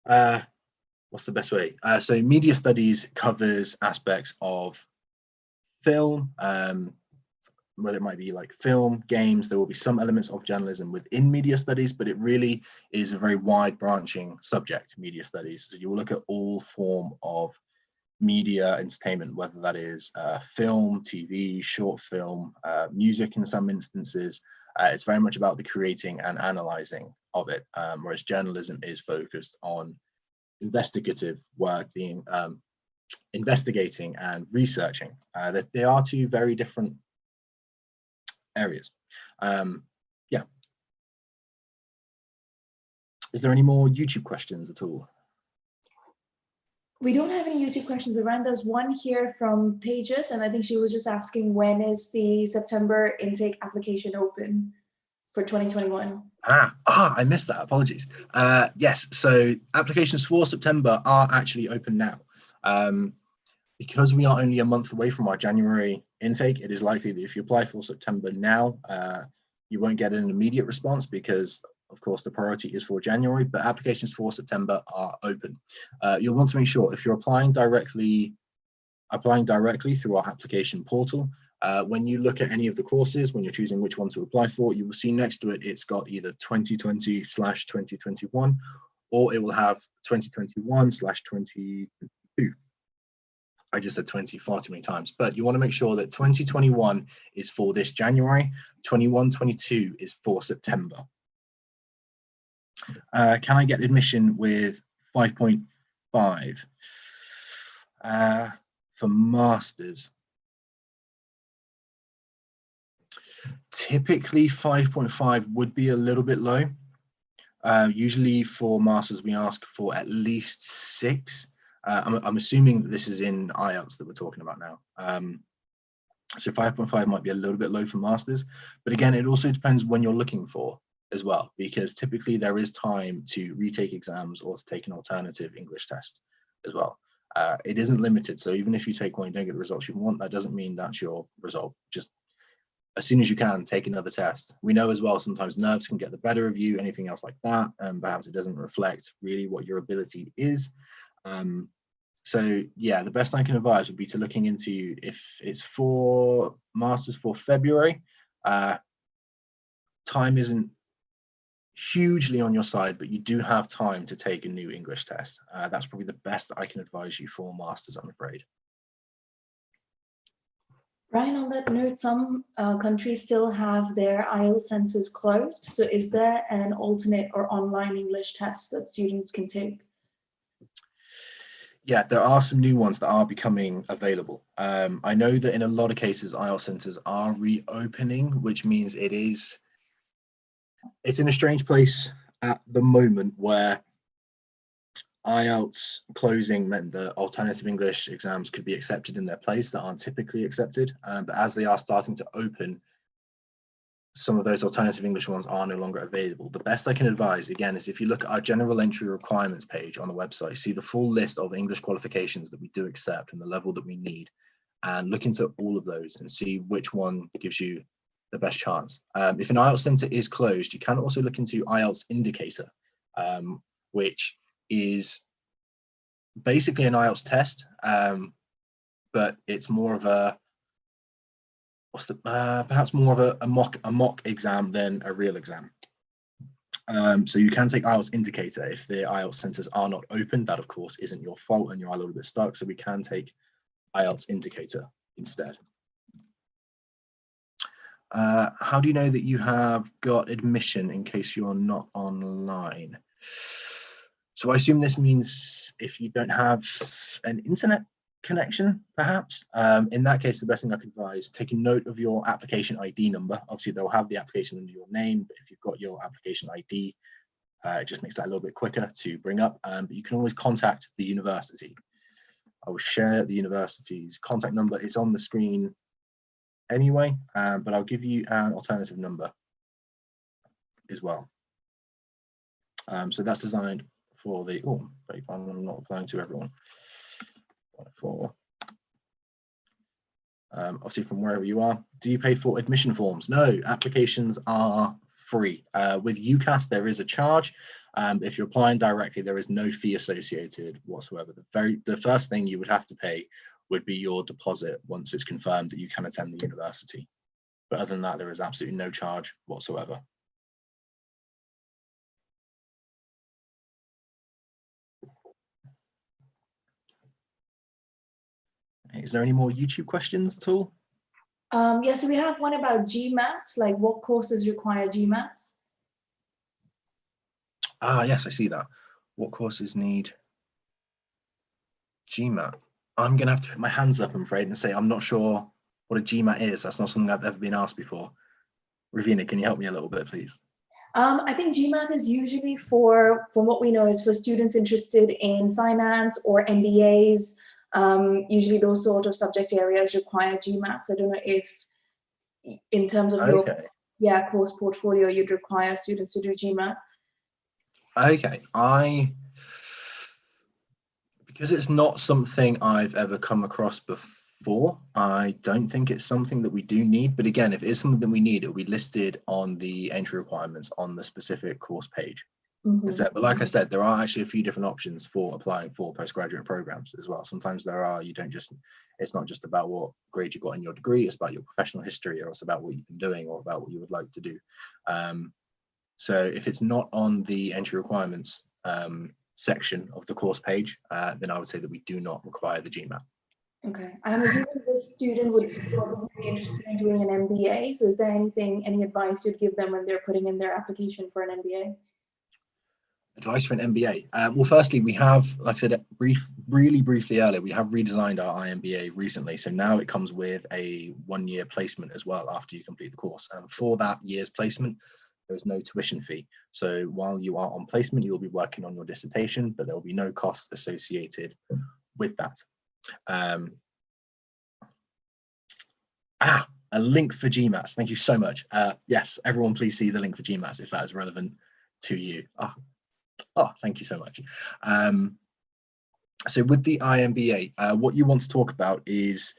what's the best way? So media studies covers aspects of film, whether it might be like film, games. There will be some elements of journalism within media studies, but it really is a very wide branching subject, media studies. So you will look at all form of media entertainment, whether that is film, TV, short film, music in some instances. It's very much about the creating and analyzing of it, whereas journalism is focused on investigative work, being investigating and researching. That they are 2 very different areas. Yeah. Is there any more YouTube questions at all? We don't have any YouTube questions, but Ryan, there's one here from Pages, and I think she was just asking, when is the September intake application open for 2021? I missed that. Apologies. Yes, so applications for September are actually open now. Because we are only a month away from our January intake, it is likely that if you apply for September now, You won't get an immediate response because, of course, the priority is for January, but applications for September are open. You'll want to make sure if you're applying directly through our application portal, when you look at any of the courses, when you're choosing which one to apply for, you will see next to it, it's got either 2020/2021, or it will have 2021/2022. I just said 20 far too many times, but you want to make sure that 2021 is for this January, 21/22 is for September. Can I get admission with 5.5 for masters? Typically 5.5 would be a little bit low. Usually for masters, we ask for at least 6. I'm assuming that this is in IELTS that we're talking about now. So 5.5 might be a little bit low for masters, but again, it also depends when you're looking for as well, because typically there is time to retake exams or to take an alternative English test as well. It isn't limited, so even if you take one, you don't get the results you want, that doesn't mean that's your result. Just as soon as you can, take another test. We know as well, sometimes nerves can get the better of you, anything else like that, and perhaps it doesn't reflect really what your ability is. So yeah, the best I can advise would be to looking into, if it's for masters for February, time isn't hugely on your side, but you do have time to take a new English test. That's probably the best that I can advise you for masters, I'm afraid. Brian, on that note, some countries still have their IELTS centers closed. So is there an alternate or online English test that students can take? Yeah, there are some new ones that are becoming available. I know that in a lot of cases, IELTS centers are reopening, which means it's in a strange place at the moment where IELTS closing meant that alternative English exams could be accepted in their place that aren't typically accepted. But as they are starting to open, some of those alternative English ones are no longer available. The best I can advise, again, is if you look at our general entry requirements page on the website, see the full list of English qualifications that we do accept and the level that we need, and look into all of those and see which one gives you the best chance. If an IELTS center is closed, you can also look into IELTS Indicator, which is basically an IELTS test, but it's more of a perhaps more of a mock exam than a real exam. So you can take IELTS Indicator if the IELTS centers are not open. That of course isn't your fault and you're a little bit stuck, so we can take IELTS Indicator instead. How do you know that you have got admission in case you're not online? So I assume this means if you don't have an internet connection, perhaps. In that case, the best thing I could advise, take a note of your application ID number. Obviously, they'll have the application under your name, but if you've got your application ID, it just makes that a little bit quicker to bring up. But you can always contact the university. I will share the university's contact number. It's on the screen anyway, but I'll give you an alternative number as well. So that's designed for the, I'm not applying to everyone. Obviously from wherever you are. Do you pay for admission forms? No, applications are free. With UCAS, there is a charge. If you're applying directly, there is no fee associated whatsoever. The first thing you would have to pay would be your deposit once it's confirmed that you can attend the university. But other than that, there is absolutely no charge whatsoever. Is there any more YouTube questions at all? Yeah, so we have one about GMAT, like what courses require GMAT? Yes, I see that. What courses need GMAT? I'm going to have to put my hands up, I'm afraid, and say I'm not sure what a GMAT is. That's not something I've ever been asked before. Ravina, can you help me a little bit, please? I think GMAT is usually from what we know, is for students interested in finance or MBAs. Usually those sort of subject areas require GMAT. So I don't know if in terms of your course portfolio, you'd require students to do GMAT. Okay, because it's not something I've ever come across before, 4. I don't think it's something that we do need, but again, if it is something that we need, it will be listed on the entry requirements on the specific course page. But like I said, there are actually a few different options for applying for postgraduate programs as well. Sometimes there are, it's not just about what grade you got in your degree, it's about your professional history, or it's about what you've been doing or about what you would like to do. So if it's not on the entry requirements section of the course page, then I would say that we do not require the GMAT. Okay, I'm assuming this student would probably be interested in doing an MBA. So is there any advice you'd give them when they're putting in their application for an MBA? Advice for an MBA? Well, firstly, we have, like I said, really briefly earlier, we have redesigned our IMBA recently. So now it comes with a 1-year placement as well after you complete the course. And for that year's placement, there's no tuition fee. So while you are on placement, you'll be working on your dissertation, but there will be no costs associated with that. A link for GMATs. Thank you so much. Yes, everyone please see the link for GMATs if that is relevant to you. Oh, thank you so much. So with the IMBA, what you want to talk about is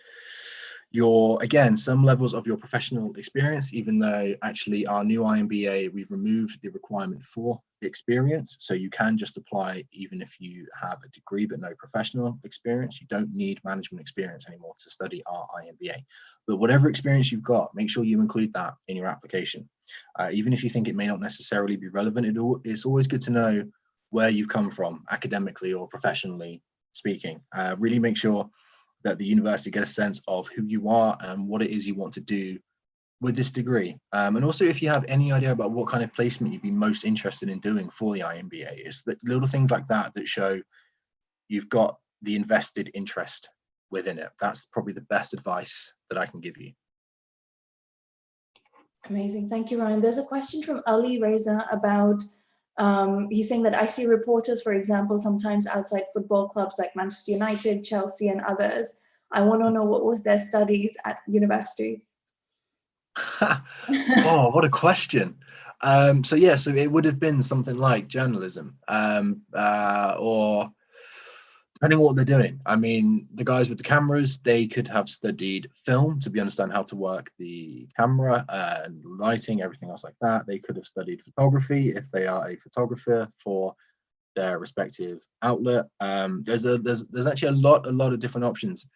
some levels of your professional experience, even though actually our new IMBA, we've removed the requirement for the experience. So you can just apply even if you have a degree but no professional experience. You don't need management experience anymore to study our IMBA. But whatever experience you've got, make sure you include that in your application. Even if you think it may not necessarily be relevant, it's always good to know where you've come from academically or professionally speaking. Really make sure that the university get a sense of who you are and what it is you want to do with this degree. And also if you have any idea about what kind of placement you'd be most interested in doing for the IMBA, it's the little things like that that show you've got the invested interest within it. That's probably the best advice that I can give you. Amazing, thank you, Ryan. There's a question from Ali Reza about, he's saying that I see reporters, for example, sometimes outside football clubs like Manchester United, Chelsea, and others. I want to know what was their studies at university. Oh, what a question. So it would have been something like journalism, or depending on what they're doing. I mean, the guys with the cameras, they could have studied film to understand how to work the camera and lighting, everything else like that. They could have studied photography if they are a photographer for their respective outlet. There's actually a lot of different options.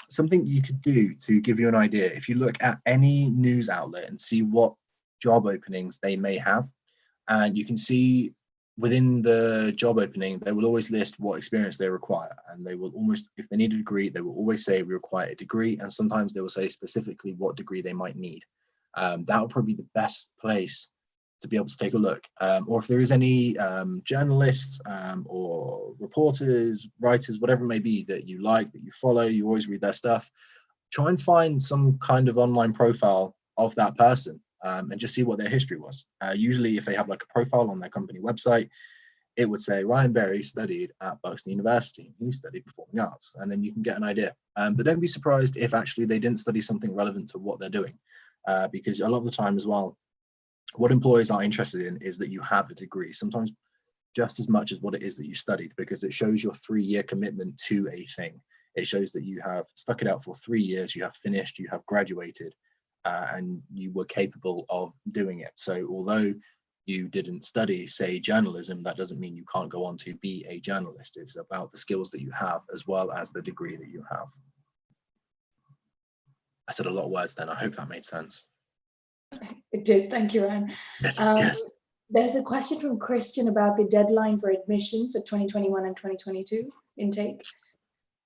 Something you could do to give you an idea, if you look at any news outlet and see what job openings they may have, and you can see within the job opening, they will always list what experience they require. And they will almost, if they need a degree, they will always say we require a degree. And sometimes they will say specifically what degree they might need. That would probably be the best place to be able to take a look. Or if there is any journalists or reporters, writers, whatever it may be that you like, that you follow, you always read their stuff, try and find some kind of online profile of that person and just see what their history was. Usually if they have like a profile on their company website, it would say Ryan Berry studied at Buxton University. He studied performing arts, and then you can get an idea. But don't be surprised if actually they didn't study something relevant to what they're doing, because a lot of the time as well, what employers are interested in is that you have a degree, sometimes just as much as what it is that you studied, because it shows your 3-year commitment to a thing. It shows that you have stuck it out for 3 years, you have finished, you have graduated, and you were capable of doing it. So although you didn't study, say, journalism, that doesn't mean you can't go on to be a journalist. It's about the skills that you have as well as the degree that you have. I said a lot of words then. I hope that made sense. It did. Thank you, Ryan. Yes. There's a question from Christian about the deadline for admission for 2021 and 2022 intake.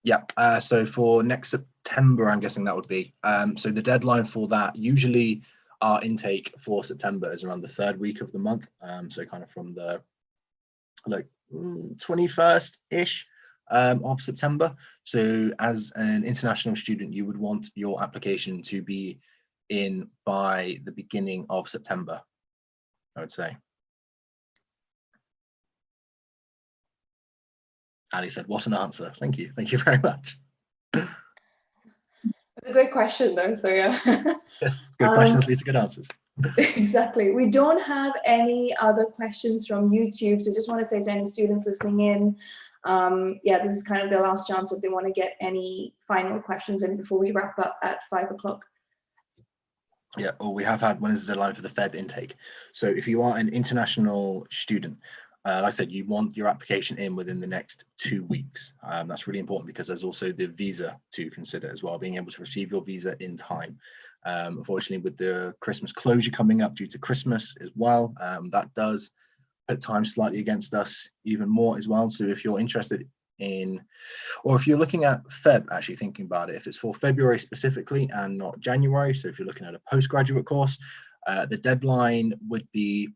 Yeah, so for next September, I'm guessing that would be. So the deadline for that, usually our intake for September is around the 3rd week of the month. So kind of from the 21st-ish of September. So as an international student, you would want your application to be in by the beginning of September, I would say. Ali said, what an answer. Thank you. Thank you very much. It's a great question though, so yeah. Good questions lead to good answers. Exactly. We don't have any other questions from YouTube, so just want to say to any students listening in, yeah, this is kind of their last chance if they want to get any final questions in before we wrap up at 5 o'clock. Yeah, or we have had, when is the deadline for the Feb intake? So if you are an international student, like I said, you want your application in within the next 2 weeks. That's really important because there's also the visa to consider as well, being able to receive your visa in time. Unfortunately, with the Christmas closure coming up due to Christmas as well, that does put time slightly against us even more as well. So if you're interested in, or if you're looking at Feb, actually thinking about it, if it's for February specifically and not January, so if you're looking at a postgraduate course, the deadline would be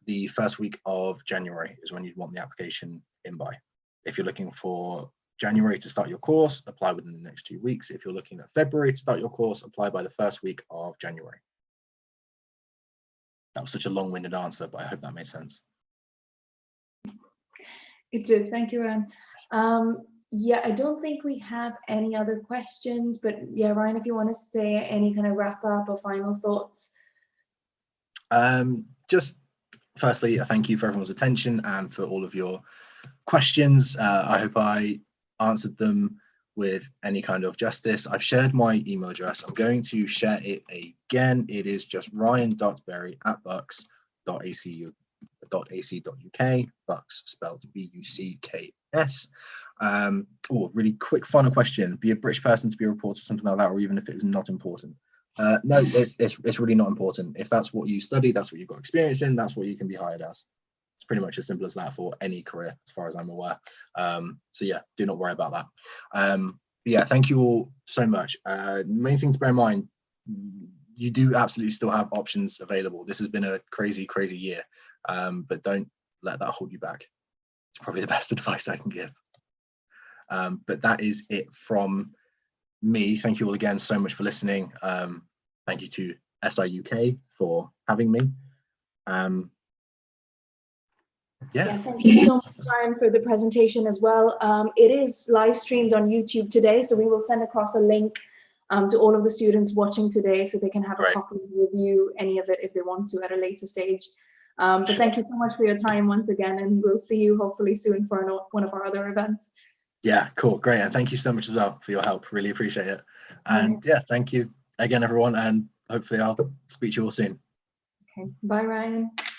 the first week of January is when you'd want the application in by. If you're looking for January to start your course, apply within the next 2 weeks. If you're looking at February to start your course, apply by the first week of January. That was such a long-winded answer, but I hope that made sense. It did. Thank you, Ryan. Yeah, I don't think we have any other questions, but yeah, Ryan, if you want to say any kind of wrap up or final thoughts. Just firstly, a thank you for everyone's attention and for all of your questions. I hope I answered them with any kind of justice. I've shared my email address. I'm going to share it again. It is just ryan.berry@bucks.ac.uk, Bucks spelled Bucks. Really quick final question. Be a British person to be a reporter, something like that, or even if it is not important. No, it's really not important. If that's what you study, that's what you've got experience in, that's what you can be hired as. It's pretty much as simple as that for any career, as far as I'm aware. So yeah, do not worry about that. Yeah, thank you all so much. The main thing to bear in mind, you do absolutely still have options available. This has been a crazy, crazy year, but don't let that hold you back. It's probably the best advice I can give. But that is it from me. Thank you all again so much for listening. Thank you to SI UK for having me. Yeah, thank you so much, Ryan, for the presentation as well. It is live streamed on YouTube today, so we will send across a link to all of the students watching today so they can have a copy and review any of it if they want to at a later stage. But thank you so much for your time once again, and we'll see you hopefully soon for one of our other events. Yeah, cool, great, and thank you so much as well for your help. Really appreciate it. And yeah, thank you again, everyone, and hopefully I'll speak to you all soon. Okay, bye, Ryan.